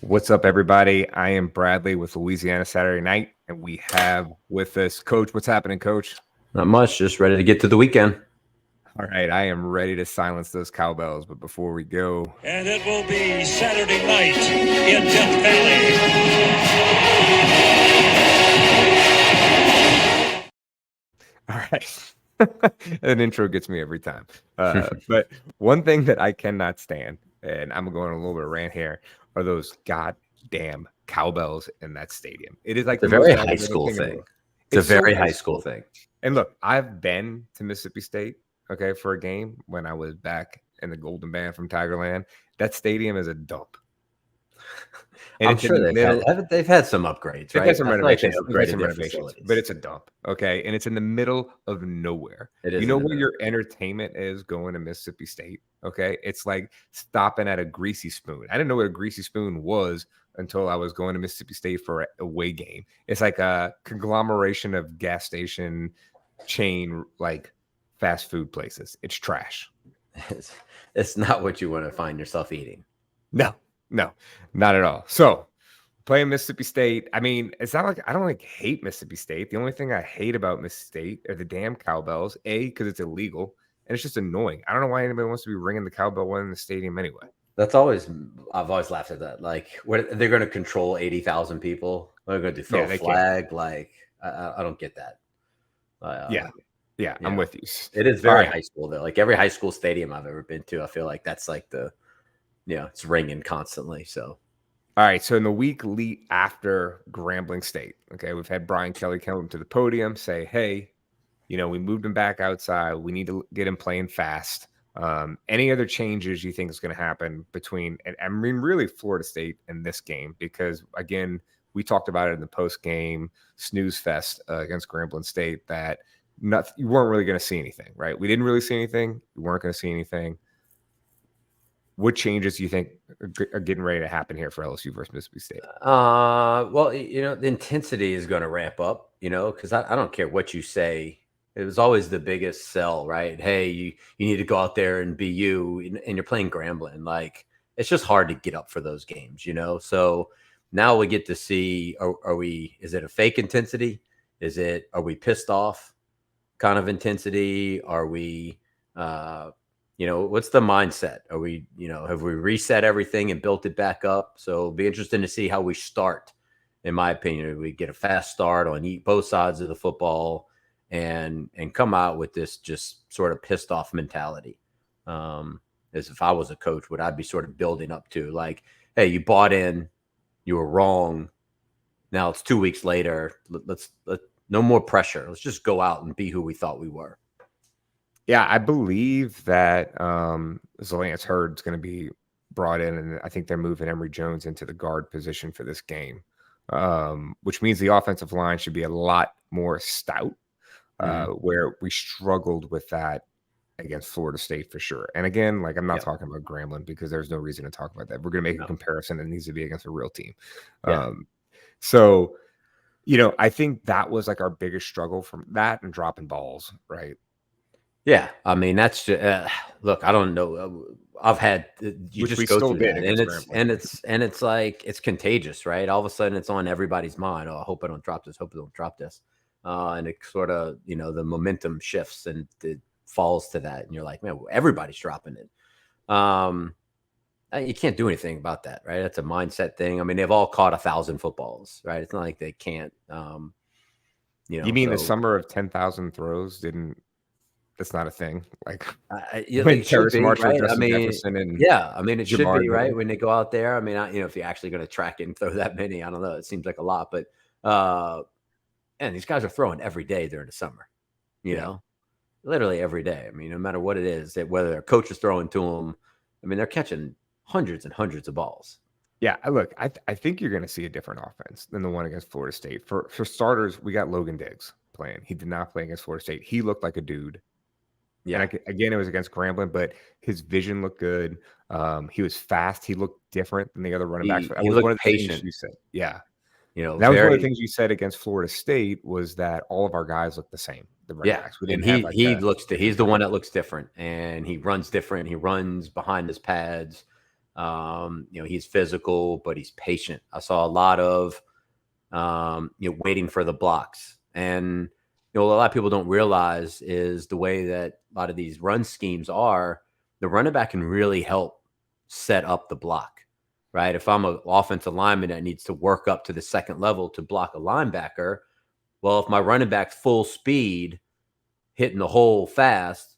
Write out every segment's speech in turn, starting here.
What's up, everybody? I am Bradley with Louisiana Saturday Night, and we have with us Coach. What's happening, Coach? Not much, just ready to get to the weekend. All right, I am ready to silence those cowbells, but before we go, and it will be Saturday night in Death Valley. all right, an intro gets me every time. But one thing that I cannot stand, and I'm going on a little bit of rant here, are those goddamn cowbells in that stadium. It is like It's a the most very high aggravating school in the thing. world. It's a so very high school thing. And look, I've been to Mississippi State, okay, for a game when I was back in the Golden Band from Tigerland. That stadium is a dump. And I'm it's sure in the middle. they've had some upgrades, They've right? had some I feel like they renovations. They've had upgraded some their renovations, facilities. but it's a dump, okay? And it's in the middle of nowhere. It You is know in the what middle. your entertainment is going to Mississippi State, okay? It's like stopping at a Greasy Spoon. I didn't know what a Greasy Spoon was until I was going to Mississippi State for a away game. It's like a conglomeration of gas station chain, like fast food places. It's trash. It's not what you want to find yourself eating. No, not at all. So playing Mississippi State, I mean, it's not like I don't like hate Mississippi State. The only thing I hate about Mississippi State are the damn cowbells. Because it's illegal and it's just annoying. I don't know why anybody wants to be ringing the cowbell when in the stadium anyway. I've always laughed at that. Like, what they're going to control 80,000 people? They're going to throw a flag? Like, I don't get that. Yeah, I'm with you. It is very high school though. Like every high school stadium I've ever been to, I feel like that's like it's ringing constantly. So, all right. So in the week lead after Grambling State, okay, we've had Brian Kelly come to the podium, say, "Hey, we moved him back outside. We need to get him playing fast." Any other changes you think is going to happen between, and I mean, really Florida State in this game? Because again, we talked about it in the post game snooze fest against Grambling State that you weren't really going to see anything, right? We didn't really see anything. You weren't going to see anything. What changes do you think are getting ready to happen here for LSU versus Mississippi State? Well, the intensity is going to ramp up, because I don't care what you say. It was always the biggest sell, right? Hey, you need to go out there and be you, and you're playing Grambling. Like, it's just hard to get up for those games, So now we get to see, is it a fake intensity? Are we pissed off kind of intensity? Are we, what's the mindset? Are we, have we reset everything and built it back up? So it'll be interesting to see how we start. In my opinion, we get a fast start on both sides of the football and come out with this just sort of pissed off mentality. As if I was a coach, what I'd be sort of building up to, like, hey, you bought in, you were wrong. Now it's 2 weeks later. Let's no more pressure. Let's just go out and be who we thought we were. Yeah, I believe that Lance Hurd's going to be brought in, and I think they're moving Emory Jones into the guard position for this game, which means the offensive line should be a lot more stout, where we struggled with that against Florida State for sure. And again, like, I'm not talking about Grambling because there's no reason to talk about that. We're going to make a comparison that needs to be against a real team. So, I think that was like our biggest struggle from that and dropping balls, right? Yeah, I mean, that's just, look, I don't know. I've had you just go through that, and it's like it's contagious, right? All of a sudden, it's on everybody's mind. Oh, I hope I don't drop this. Hope I don't drop this. And it sort of, the momentum shifts and it falls to that, and you're like, man, everybody's dropping it. You can't do anything about that, right? That's a mindset thing. I mean, they've all caught 1,000 footballs, right? It's not like they can't. You mean the summer of 10,000 throws didn't? That's not a thing. Like, when Terrace Marshall, right? I mean, Jefferson and it should be, right? When they go out there, I mean, if you're actually going to track it and throw that many, I don't know. It seems like a lot, but and these guys are throwing every day during the summer, literally every day. I mean, no matter what it is, whether their coach is throwing to them, I mean, they're catching hundreds and hundreds of balls. Yeah, look, I think you're going to see a different offense than the one against Florida State. For starters, we got Logan Diggs playing. He did not play against Florida State. He looked like a dude. Yeah. And again, it was against Grambling, but his vision looked good. He was fast. He looked different than the other running backs. He looked patient. You said, yeah. That was one of the things you said against Florida State was that all of our guys look the same. The running backs. And he's the one that looks different, and he runs different. He runs behind his pads. He's physical, but he's patient. I saw a lot of waiting for the blocks. And a lot of people don't realize is the way that a lot of these run schemes are, the running back can really help set up the block, right? If I'm an offensive lineman that needs to work up to the second level to block a linebacker, well, if my running back's full speed hitting the hole fast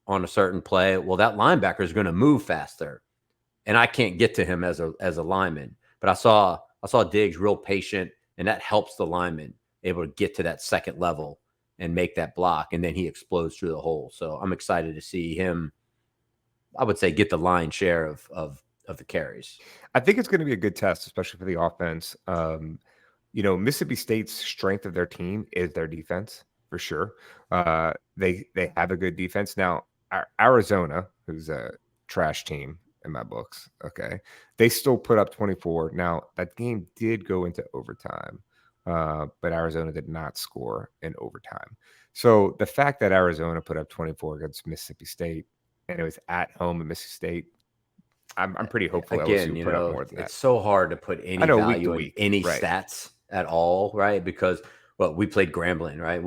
on a certain play, well, that linebacker is going to move faster, and I can't get to him as a lineman. But I saw Diggs real patient, and that helps the lineman able to get to that second level and make that block, and then he explodes through the hole. So I'm excited to see him, I would say, get the lion's share of the carries. I think it's going to be a good test, especially for the offense. Mississippi State's strength of their team is their defense for sure. They have a good defense. Now, Arizona, who's a trash team in my books, okay, they still put up 24. Now, that game did go into overtime, but Arizona did not score in overtime. So the fact that Arizona put up 24 against Mississippi State, and it was at home in Mississippi State, I'm pretty hopeful Again, LSU put up more than that. it's so hard to put any I know, week to value in week, any right. stats at all, right? Because, well, we played Grambling, right?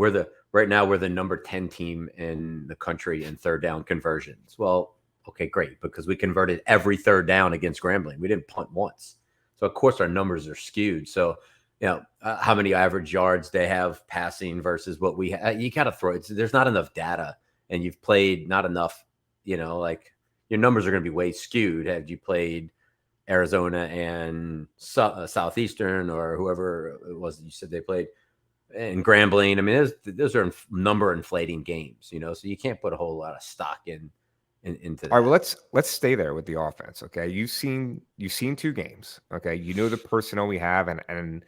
Right now we're the number 10 team in the country in third down conversions. Well, okay, great, because we converted every third down against Grambling. We didn't punt once. So, of course, our numbers are skewed. So, how many average yards they have passing versus what we have. You got to throw it. There's not enough data, and you've played not enough, like your numbers are going to be way skewed had you played Arizona and Southeastern or whoever it was you said they played and Grambling. I mean, those are number inflating games, so you can't put a whole lot of stock into that. All right, well, let's stay there with the offense. Okay, you've seen 2 games. Okay, the personnel we have, and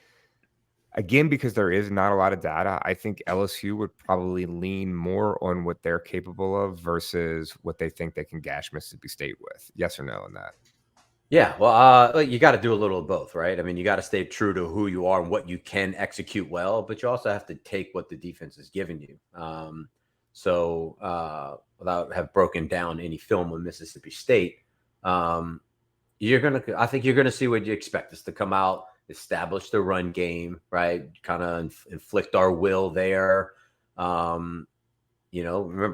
again, because there is not a lot of data, I think LSU would probably lean more on what they're capable of versus what they think they can gash Mississippi State with. Yes or no on that? Yeah, well, you got to do a little of both, right? I mean, you got to stay true to who you are and what you can execute well, but you also have to take what the defense is giving you. Without have broken down any film on Mississippi State, I think you're gonna see what you expect us to come out, establish the run game, right? Kind of inflict our will there. Remember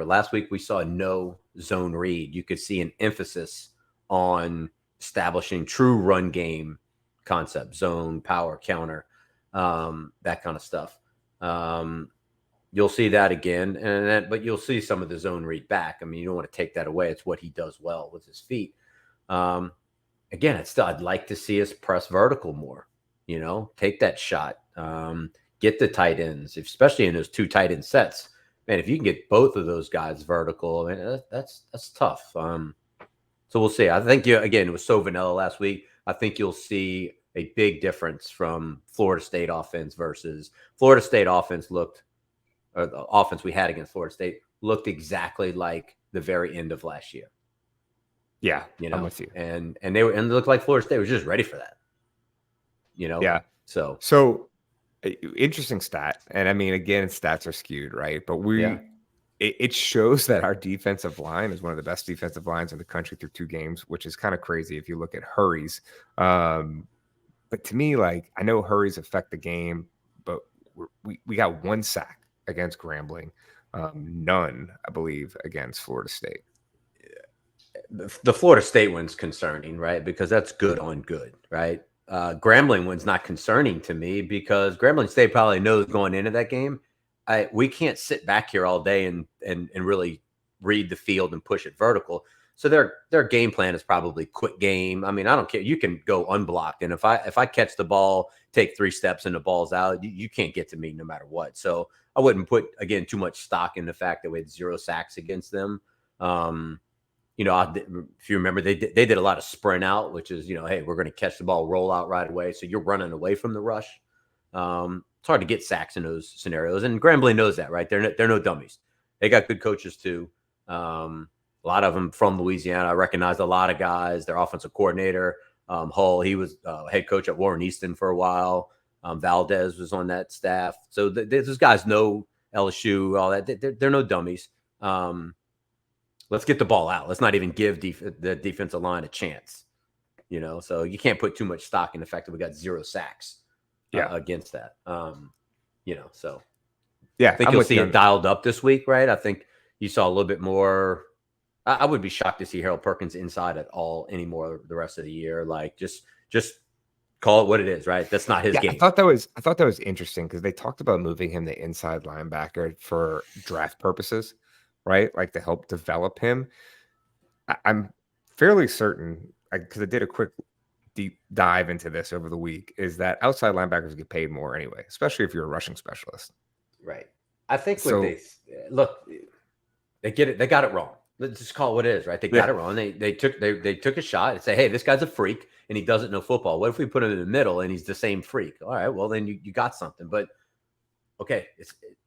last week we saw no zone read. You could see an emphasis on establishing true run game concept, zone, power, counter, that kind of stuff. You'll see that again, but you'll see some of the zone read back. I mean, you don't want to take that away. It's what he does well with his feet. Again, I'd like to see us press vertical more. Take that shot, get the tight ends, especially in those 2 tight end sets. Man, if you can get both of those guys vertical, I mean, that's tough. So we'll see. I think it was so vanilla last week. I think you'll see a big difference from Florida State offense versus Florida State offense or the offense we had against Florida State looked exactly like the very end of last year. Yeah, I'm with you. And they looked like Florida State was just ready for that. Yeah. So interesting stat. And I mean, again, stats are skewed, right? But it shows that our defensive line is one of the best defensive lines in the country through 2 games, which is kind of crazy if you look at hurries. But to me, I know hurries affect the game, but we got 1 sack against Grambling, none, I believe, against Florida State. The Florida State one's concerning, right? Because that's good on good, right? Grambling one's not concerning to me because Grambling State probably knows going into that game, we can't sit back here all day and really read the field and push it vertical. So their game plan is probably quick game. I mean, I don't care. You can go unblocked, and if I catch the ball, take 3 steps and the ball's out, you can't get to me no matter what. So I wouldn't put again too much stock in the fact that we had 0 sacks against them. If you remember, they did a lot of sprint out, which is, hey, we're going to catch the ball, roll out right away. So you're running away from the rush. It's hard to get sacks in those scenarios. And Grambling knows that, right? They're no dummies. They got good coaches too. A lot of them from Louisiana. I recognize a lot of guys. Their offensive coordinator, Hull, he was head coach at Warren Easton for a while. Valdez was on that staff. So those guys know LSU, all that. They're no dummies. Let's get the ball out. Let's not even give the defensive line a chance. So you can't put too much stock in the fact that we got 0 sacks against that. So Yeah, I think I'm you'll with see you it dialed up this week, right? I think you saw a little bit more. I would be shocked to see Harold Perkins inside at all anymore the rest of the year. Like just call it what it is, right? That's not his game. I thought that was interesting because they talked about moving him to inside linebacker for draft purposes, right? Like to help develop him. I'm fairly certain because I did a quick deep dive into this over the week, is that outside linebackers get paid more anyway, especially if you're a rushing specialist. Right. I think what So they look, they get it. They got it wrong. Let's just call it what it is, right? They got it wrong. They took a shot and say, hey, this guy's a freak and he doesn't know football. What if we put him in the middle and he's the same freak? All right, well then you got something. But okay,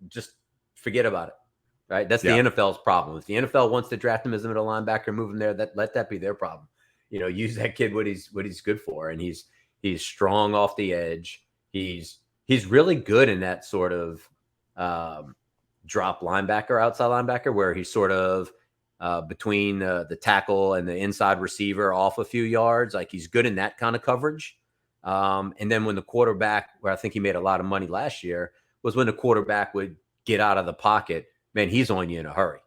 just forget about it. Right? That's the NFL's problem. If the NFL wants to draft him as a middle linebacker, move him there, let that be their problem. Use that kid what he's good for, and he's strong off the edge. He's really good in that sort of drop linebacker, outside linebacker, where he's sort of between the tackle and the inside receiver off a few yards. Like he's good in that kind of coverage. And then when the quarterback, where I think he made a lot of money last year, was when the quarterback would get out of the pocket. Man, he's on you in a hurry.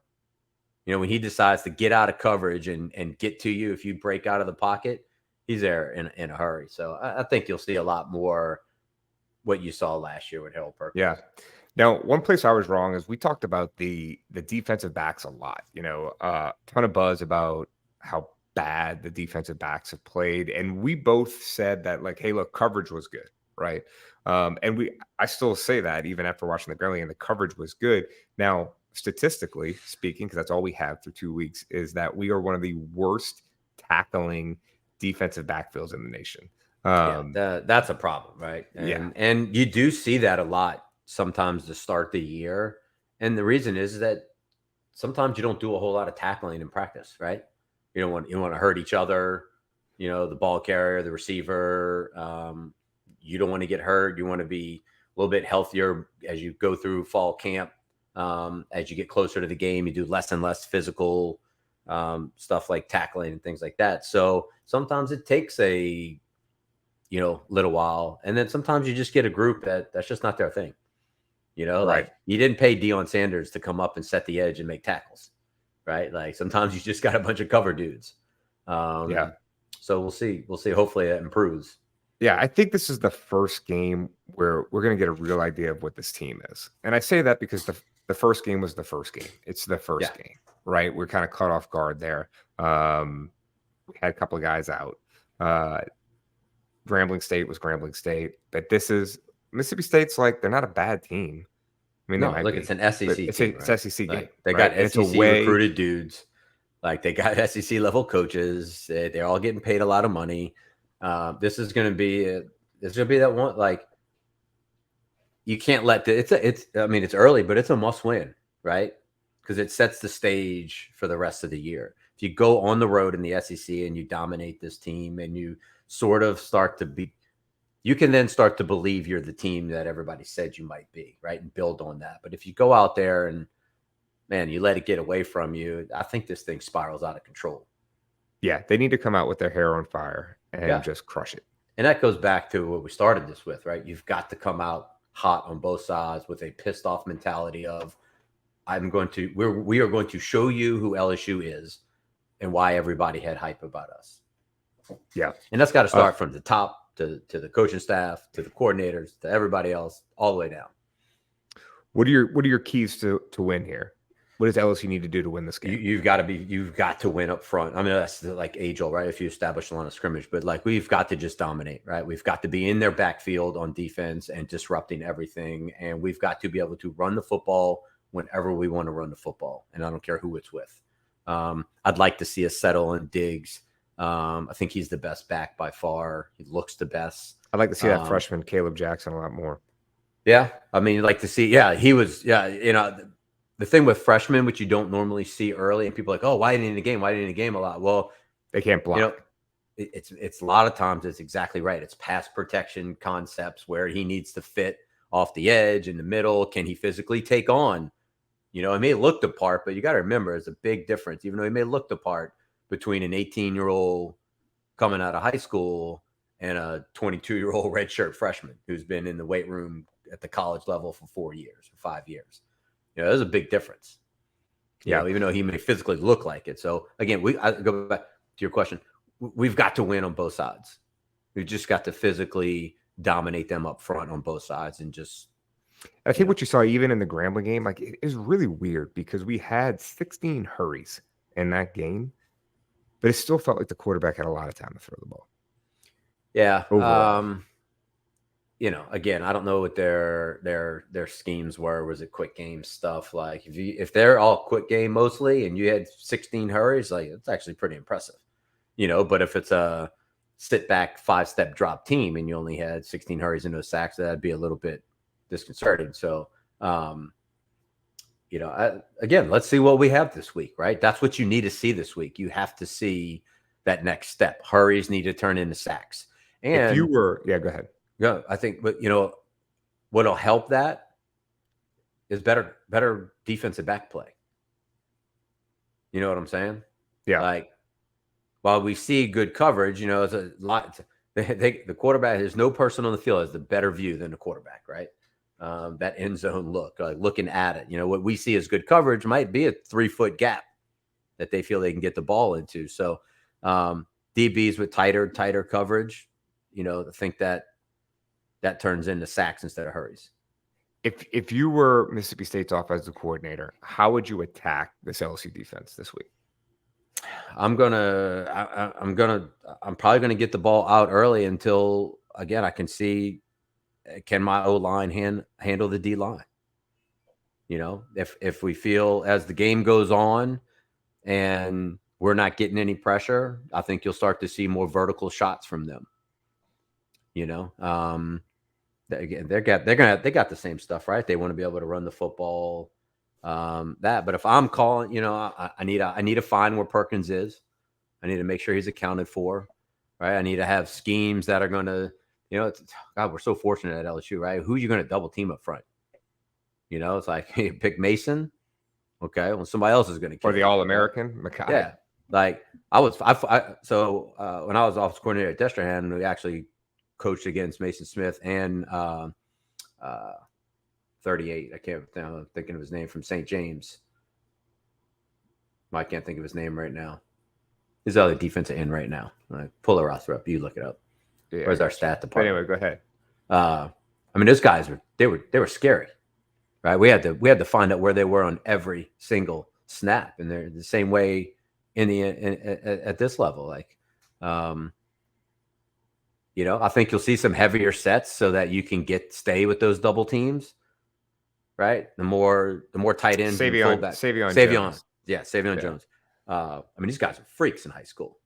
When he decides to get out of coverage and get to you, if you break out of the pocket, he's there in a hurry. So I think you'll see a lot more what you saw last year with Harold Perkins. Yeah. Now, one place I was wrong is we talked about the defensive backs a lot. Ton of buzz about how bad the defensive backs have played, and we both said that, like, hey, look, coverage was good, right? And I still say that even after watching the Gremlin, the coverage was good. Now, statistically speaking, because that's all we have through 2 weeks, is that we are one of the worst tackling defensive backfields in the nation. That's a problem, right? And you do see that a lot sometimes to start the year. And the reason is that sometimes you don't do a whole lot of tackling in practice, right? You don't want to hurt each other, the ball carrier, the receiver. You don't want to get hurt. You want to be a little bit healthier as you go through fall camp. As you get closer to the game, you do less and less physical stuff like tackling and things like that. So sometimes it takes a little while, and then sometimes you just get a group that's just not their thing. Right. Like you didn't pay Deion Sanders to come up and set the edge and make tackles, right? Like sometimes you just got a bunch of cover dudes. So we'll see. Hopefully that improves. Yeah, I think this is the first game where we're going to get a real idea of what this team is. And I say that because the first game was the first game. It's the first game, right? We're kind of caught off guard there. We had a couple of guys out. Grambling State was Grambling State, but this is Mississippi State's like, they're not a bad team. I mean, look, it's an SEC team. It's SEC game. Like, they got SEC recruited dudes. Like they got SEC level coaches. They're all getting paid a lot of money. This is going to be that one. Like you can't let it's early, but it's a must win, right? Because it sets the stage for the rest of the year. If you go on the road in the SEC and you dominate this team and you sort of you can then start to believe you're the team that everybody said you might be, right? And build on that. But if you go out there and, man, you let it get away from you, I think this thing spirals out of control. Yeah, they need to come out with their hair on fire and just crush it. And that goes back to what we started this with, right? You've got to come out hot on both sides with a pissed off mentality of, we are going to show you who LSU is and why everybody had hype about us. Yeah. And that's got to start from the top to the coaching staff, to the coordinators, to everybody else, all the way down. What are your keys to win here? What does LSU need to do to win this game? You've got to win up front. I mean, that's like age-old, right? If you establish a line of scrimmage, but like we've got to just dominate, right? We've got to be in their backfield on defense and disrupting everything. And we've got to be able to run the football whenever we want to run the football. And I don't care who it's with. I'd like to see us settle in Diggs. I think he's the best back by far. He looks the best. I'd like to see that freshman Caleb Jackson a lot more. Yeah. I mean, like to see, he was, the thing with freshmen, which you don't normally see early, and people are like, oh, why didn't he in the game? Why didn't he in the game a lot? Well, they can't block. It's a lot of times it's exactly right. It's pass protection concepts where he needs to fit off the edge in the middle. Can he physically take on? It may look the part, but you got to remember, there's a big difference. Even though he may look the part between an 18-year-old coming out of high school and a 22-year-old redshirt freshman who's been in the weight room at the college level for 4 years or 5 years. There's a big difference. Even though he may physically look like it. So again, I go back to your question. We've got to win on both sides. We've just got to physically dominate them up front on both sides and just. I think what you saw even in the Grambling game, like it is really weird because we had 16 hurries in that game, but it still felt like the quarterback had a lot of time to throw the ball. Yeah. Overall. Again, I don't know what their schemes were. Was it quick game stuff? Like if they're all quick game mostly and you had 16 hurries, like it's actually pretty impressive. But if it's a sit back 5-step drop team and you only had 16 hurries and no sacks, that'd be a little bit disconcerting. So, again, let's see what we have this week, right? That's what you need to see this week. You have to see that next step. Hurries need to turn into sacks. And if you were, go ahead. Yeah, I think, but what'll help that is better defensive back play. You know what I'm saying? Yeah. Like while we see good coverage, it's a lot. The quarterback, there's no person on the field has the better view than the quarterback, right? That end zone look, like looking at it. What we see as good coverage might be a 3-foot gap that they feel they can get the ball into. So DBs with tighter coverage, I think that turns into sacks instead of hurries. If you were Mississippi State's offensive coordinator, how would you attack this LSU defense this week? I'm probably gonna get the ball out early until again I can see can my O-line handle the D-line. If we feel as the game goes on and we're not getting any pressure, I think you'll start to see more vertical shots from them. Again, they got the same stuff, right? They want to be able to run the football. But if I'm calling, I need to find where Perkins is. I need to make sure he's accounted for, right? I need to have schemes that are going to, God, we're so fortunate at LSU, right? Who are you going to double team up front? It's like, hey, pick Mason. Okay, well, somebody else is going to. Or the All-American, Mackay. Yeah, like so when I was office coordinator at Destrehan, we actually coached against Mason Smith and 38. I'm thinking of his name from St. James. I can't think of his name right now. He's the other defensive end right now. Pull the roster up. You look it up. Yeah, where's our stat department? Anyway, go ahead. Those guys were scary, right? We had to find out where they were on every single snap, and they're the same way at this level. Like, I think you'll see some heavier sets so that you can stay with those double teams, right? The more tight ends, Savion Jones. Yeah, Savion Jones. These guys are freaks in high school.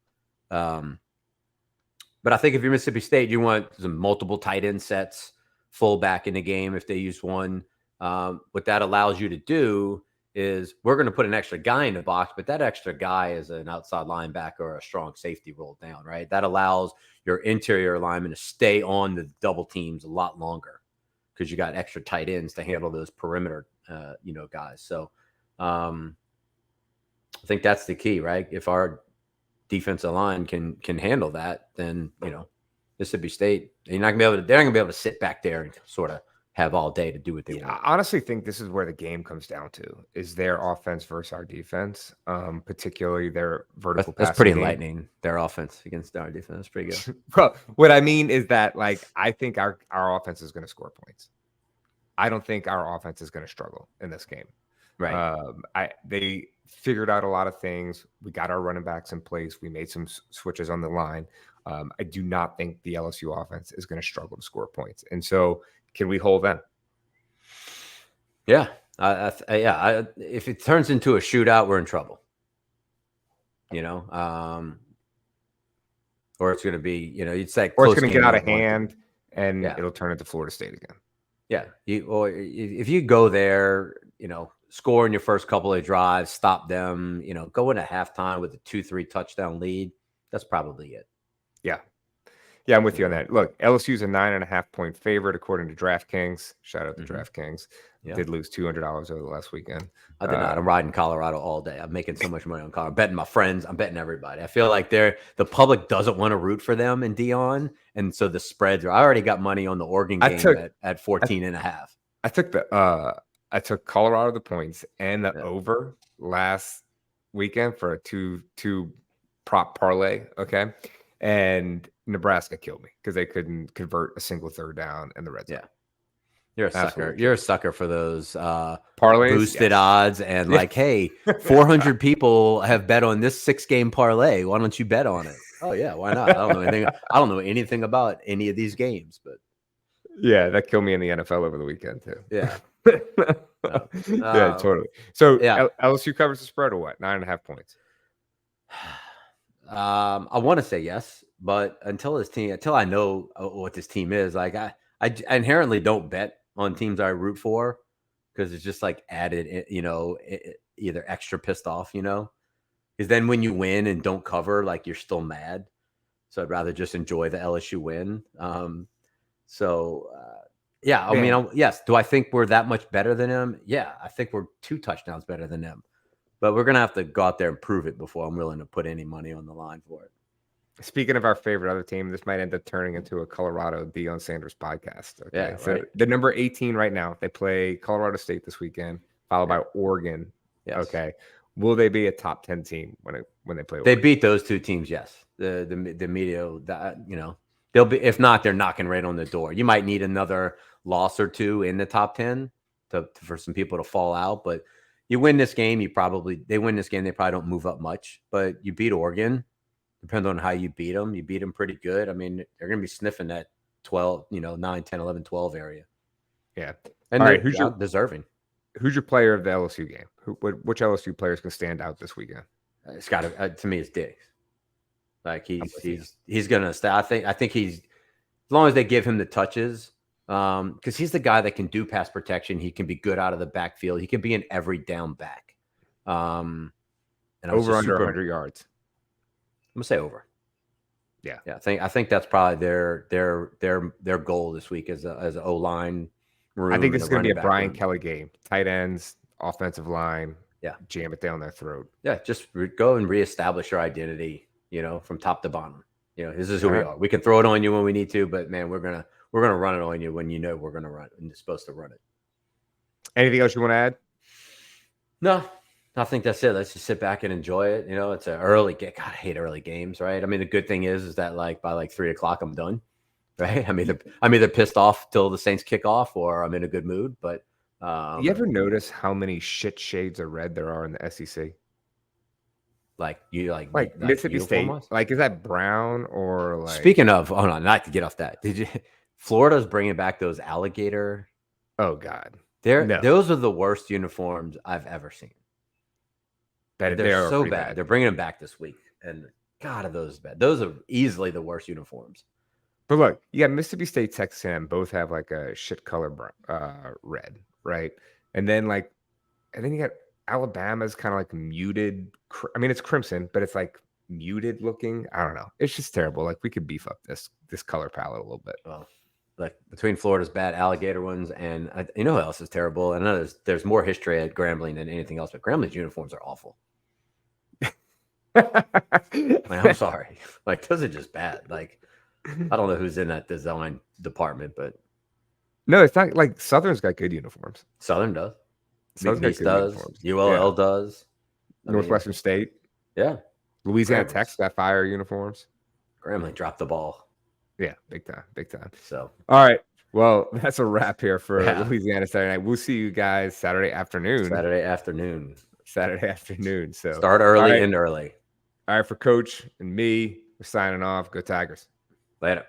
But I think if you're Mississippi State, you want some multiple tight end sets, fullback in the game if they use one. What that allows you to do is we're going to put an extra guy in the box, but that extra guy is an outside linebacker or a strong safety rolled down, right? That allows your interior lineman to stay on the double teams a lot longer because you got extra tight ends to handle those perimeter, guys. So I think that's the key, right? If our defensive line can handle that, then Mississippi State, they're not gonna be able to sit back there and sort of have all day to do what they want. I honestly think this is where the game comes down to is their offense versus our defense, particularly their vertical passing. That's pretty game. enlightening. Their offense against our defense. That's pretty good. Well, what I mean is that I think our offense is going to score points. I don't think our offense is going to struggle in this game. Right. They figured out a lot of things. We got our running backs in place. We made some switches on the line. I do not think the LSU offense is going to struggle to score points. And so can we hold them? Yeah. If it turns into a shootout, we're in trouble. Or it's going to be, you'd say, or it's going to get out of hand and it'll turn into Florida State again. Yeah. If you go there, score in your first couple of drives, stop them, go into halftime with a 2-3 touchdown lead. That's probably it. Yeah. Yeah, I'm with you on that. Look, LSU's a 9.5-point favorite according to DraftKings. Shout out to DraftKings. Yeah. Did lose $200 over the last weekend. I did not. I'm riding Colorado all day. I'm making so much money on Colorado. I'm betting my friends. I'm betting everybody. I feel like the public doesn't want to root for them in Dion. And so the spreads are, I already got money on the Oregon game at 14.5. I took Colorado the points and the Yeah. over last weekend for a two prop parlay. Okay. And Nebraska killed me because they couldn't convert a single third down in the red zone. Yeah. You're a sucker. Absolutely. You're a sucker for those parlays, boosted odds and like, hey, 400 people have bet on this 6-game parlay. Why don't you bet on it? Oh yeah, why not? I don't know anything. I don't know anything about any of these games, but yeah, that killed me in the NFL over the weekend too. Yeah. Yeah, totally. So yeah. LSU covers the spread or what? 9.5 points. I want to say yes, but until I know what this team is, like I inherently don't bet on teams I root for because it's just like added, either extra pissed off, because then when you win and don't cover, like you're still mad. So I'd rather just enjoy the LSU win. Yeah, I mean, yes. Do I think we're that much better than them? Yeah, I think we're 2 touchdowns better than them. But we're going to have to go out there and prove it before I'm willing to put any money on the line for it. Speaking of our favorite other team, this might end up turning into a Colorado Deion Sanders podcast. Okay. Yeah, so right. the number 18 right now, they play Colorado State this weekend, followed by Oregon. Yes. Okay. Will they be a top 10 team when they play Oregon? They beat those 2 teams, yes. The media, they'll be, if not, they're knocking right on the door. You might need another loss or 2 in the top 10 for some people to fall out, but you win this game, they probably don't move up much, but you beat Oregon. Depends on how you beat them. You beat them pretty good. I mean, they're going to be sniffing that 12, 9, 10, 11, 12 area. Yeah. And all right, who's deserving? Who's your player of the LSU game? Which LSU players can stand out this weekend? It's got to me, it's Diggs. Like he's going to stay. I think he's, as long as they give him the touches, because he's the guy that can do pass protection. He can be good out of the backfield. He can be an every down back. And over under 100 yards. I'm gonna say over. Yeah. I think that's probably their goal this week as an O-line. I think this is going to be a Brian Kelly game. Tight ends, offensive line. Yeah, jam it down their throat. Yeah, just go and reestablish your identity. From top to bottom. This is who we are. We can throw it on you when we need to, but man, we're gonna run it on you when we're gonna run it and you're supposed to run it. Anything else you want to add? No. I think that's it. Let's just sit back and enjoy it. It's an early game. God, I hate early games, right? I mean, the good thing is that like by like 3:00 I'm done, right? I'm either pissed off till the Saints kick off or I'm in a good mood. But you ever notice how many shit shades of red there are in the SEC? Like Mississippi State, like is that brown or like? Speaking of, hold on, not to get off that. Florida's bringing back those alligator? Oh God, those are the worst uniforms I've ever seen. They're so bad. They're bringing them back this week, and God, are those bad? Those are easily the worst uniforms. But look, you got Mississippi State, Texas A&M, both have like a shit color red, right? And then you got Alabama's kind of like muted. I mean, it's crimson, but it's like muted looking. I don't know. It's just terrible. Like we could beef up this color palette a little bit. Well, like between Florida's bad alligator ones and who else is terrible? I know there's more history at Grambling than anything else, but Grambling's uniforms are awful. I'm sorry. Like those are just bad. Like I don't know who's in that design department, but no, it's not like Southern's got good uniforms. Southern does. Southern does. ULL does. Northwestern State. Yeah. Louisiana Tech's got fire uniforms. Grambling dropped the ball. Yeah, big time. So, all right. Well, that's a wrap here for Louisiana Saturday night. We'll see you guys Saturday afternoon. So start early and early. All right, for Coach and me, we're signing off. Go Tigers. Later.